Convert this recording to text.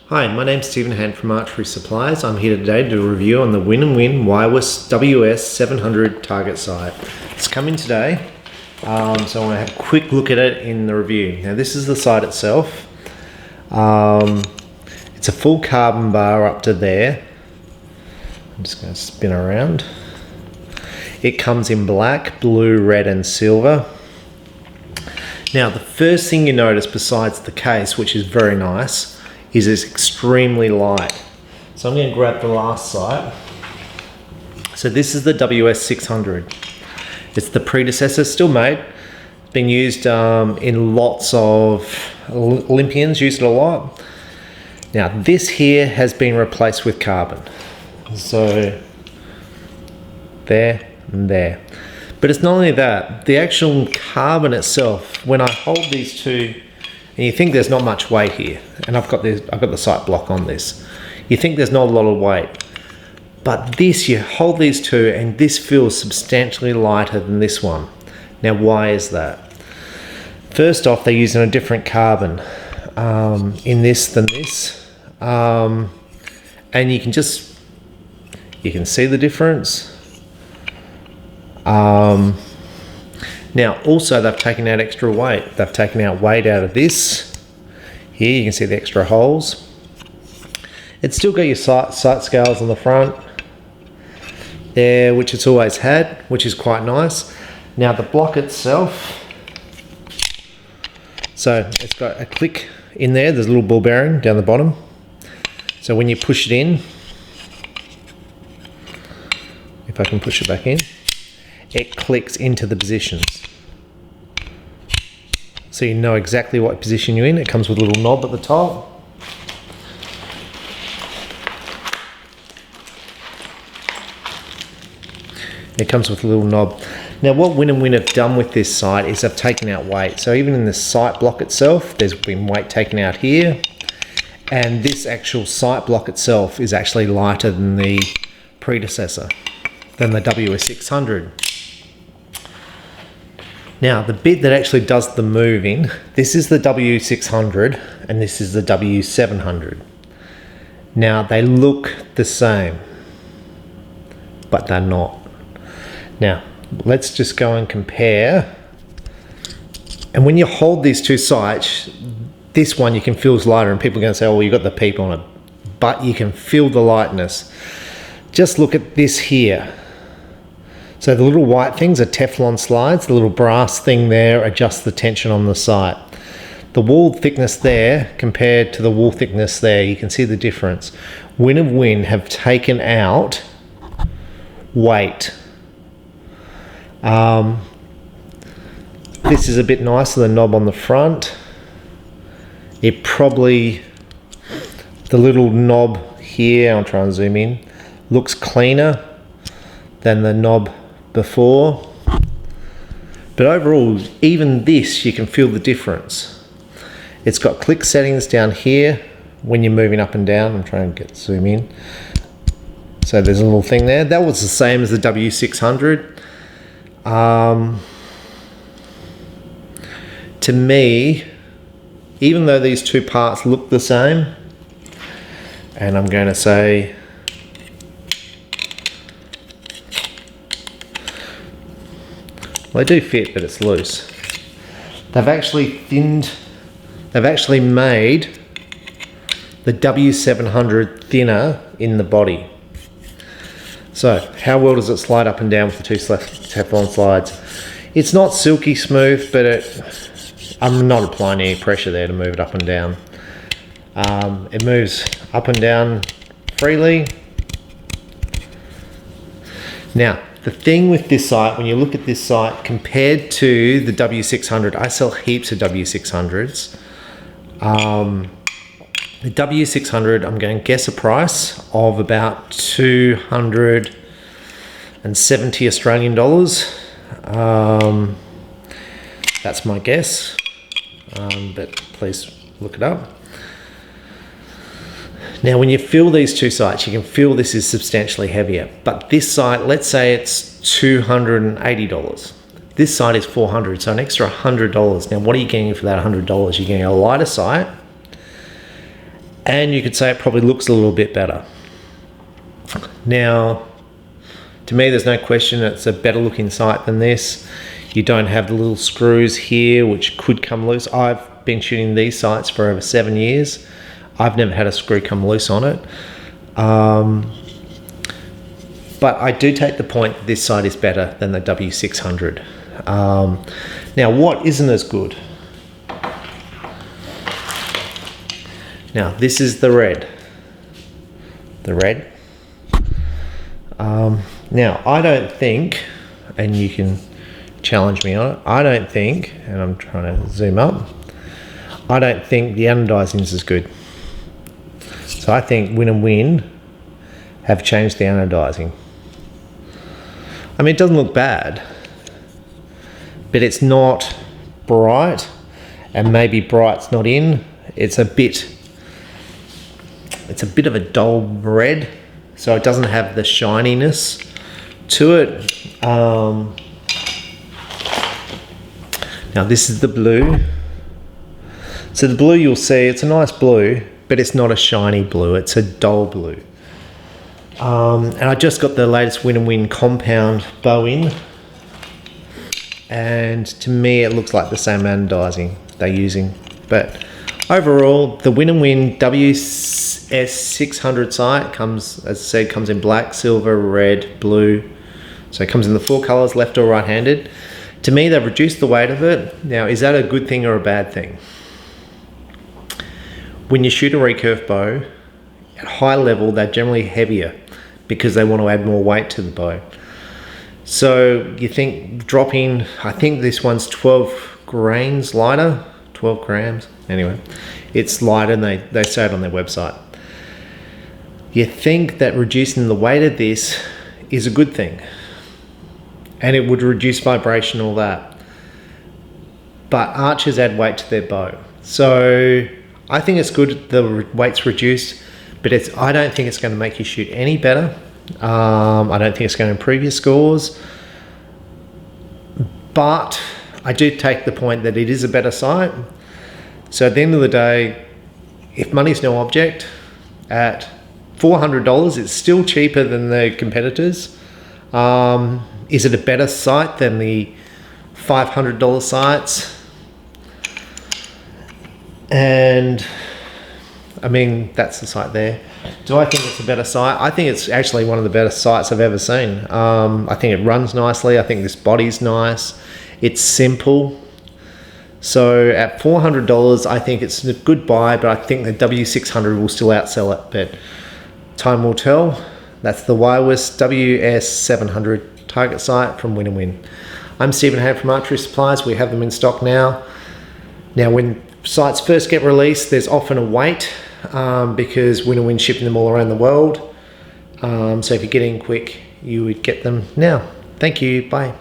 Hi, my name's Stephen Hann from Archery Supplies. I'm here today to do a review on the Win WS700 target sight. It's coming today, so I want to have a quick look at it in the review. Now this is the sight itself. It's a full carbon bar up to there. I'm just going to spin around. It comes in black, blue, red and silver. Now the first thing you notice besides the case, which is very nice, is it's extremely light. So I'm going to grab the last sight. So this is the WS600. It's the predecessor, still made. It's been used in lots of Olympians, use it a lot. Now this here has been replaced with carbon. So there and there. But it's not only that, the actual carbon itself, when I hold these two, and you think there's not much weight here, and I've got the sight block on this. You think there's not a lot of weight, but this, you hold these two and this feels substantially lighter than this one. Now why is that? First off, they're using a different carbon in this than this, and you can see the difference. Now also they've taken out extra weight. They've taken out weight out of this. Here you can see the extra holes. It's still got your sight scales on the front there, which it's always had, which is quite nice. Now the block itself, so it's got a click in there. There's a little ball bearing down the bottom. So when you push it in, if I can push it back in, it clicks into the positions. So you know exactly what position you're in. It comes with a little knob at the top. It comes with a little knob. Now what Win have done with this sight is they've taken out weight. So even in the sight block itself, there's been weight taken out here. And this actual sight block itself is actually lighter than the predecessor, than the WS600. Now the bit that actually does the moving, this is the W600 and this is the W700. Now they look the same, but they're not. Now let's just go and compare. And when you hold these two sights, this one you can feel is lighter, and people are going to say, oh well, you've got the peep on it, but you can feel the lightness. Just look at this here. So the little white things are Teflon slides. The little brass thing there adjusts the tension on the sight. The wall thickness there compared to the wall thickness there, you can see the difference. Win have taken out weight. This is a bit nicer, the knob on the front. It probably, the little knob here, I'll try and zoom in, looks cleaner than the knob before, but overall even this you can feel the difference. It's got click settings down here when you're moving up and down. I'm trying to zoom in. So there's a little thing there. That was the same as the W600. To me, even though these two parts look the same, and I'm going to say well, they do fit, but it's loose. They've actually made the W700 thinner in the body. So how well does it slide up and down with the two Teflon slides? It's not silky smooth, but I'm not applying any pressure there to move it up and down. It moves up and down freely. Now, the thing with this sight, when you look at this sight compared to the W600, I sell heaps of W600s. The W600, I'm going to guess a price of about 270 Australian dollars. That's my guess, but please look it up. Now when you feel these two sights, you can feel this is substantially heavier, but this sight, let's say it's $280. This sight is $400, so an extra $100. Now what are you getting for that $100? You're getting a lighter sight And you could say it probably looks a little bit better. Now, to me, there's no question it's a better looking sight than this. You don't have the little screws here, which could come loose. I've been shooting these sights for over 7 years. I've never had a screw come loose on it. But I do take the point that this sight is better than the W600. Now, what isn't as good? Now, this is the red. The red. Now, I don't think, and you can challenge me on it, I don't think, and I'm trying to zoom up, I don't think the anodizing is as good. So I think Win and Win have changed the anodizing. I mean, it doesn't look bad, but it's not bright, and maybe bright's not in. It's a bit of a dull red, so it doesn't have the shininess to it. Now this is the blue. So the blue, you'll see, it's a nice blue, but it's not a shiny blue, it's a dull blue. And I just got the latest Win and Win compound bow in, and to me it looks like the same anodizing they're using. But overall, the Win and Win WS600 sight comes, as I said, comes in black, silver, red, blue. So it comes in the 4 colors, left or right-handed. To me, they've reduced the weight of it. Now, is that a good thing or a bad thing? When you shoot a recurve bow, at high level, they're generally heavier because they want to add more weight to the bow. So you think dropping, I think this one's 12 grains lighter, 12 grams. Anyway, it's lighter, and they say it on their website. You think that reducing the weight of this is a good thing, and it would reduce vibration, all that. But archers add weight to their bow. So I think it's good the weight's reduced, but I don't think it's going to make you shoot any better. I don't think it's going to improve your scores. But I do take the point that it is a better sight. So at the end of the day, if money's no object, at $400, it's still cheaper than the competitors. Is it a better sight than the $500 sights? And I mean, that's the sight there. Do I think it's a better sight? I think it's actually one of the better sights I've ever seen. I think it runs nicely. I think this body's nice. It's simple. So at $400, I think it's a good buy, but I think the W600 will still outsell it, but time will tell. That's the wireless WS700 target sight from Win and Win. I'm Stephen Hann from Archery Supplies. We have them in stock now. Now, when sights first get released, there's often a wait because Win and Win shipping them all around the world. So if you get in quick, you would get them now. Thank you. Bye.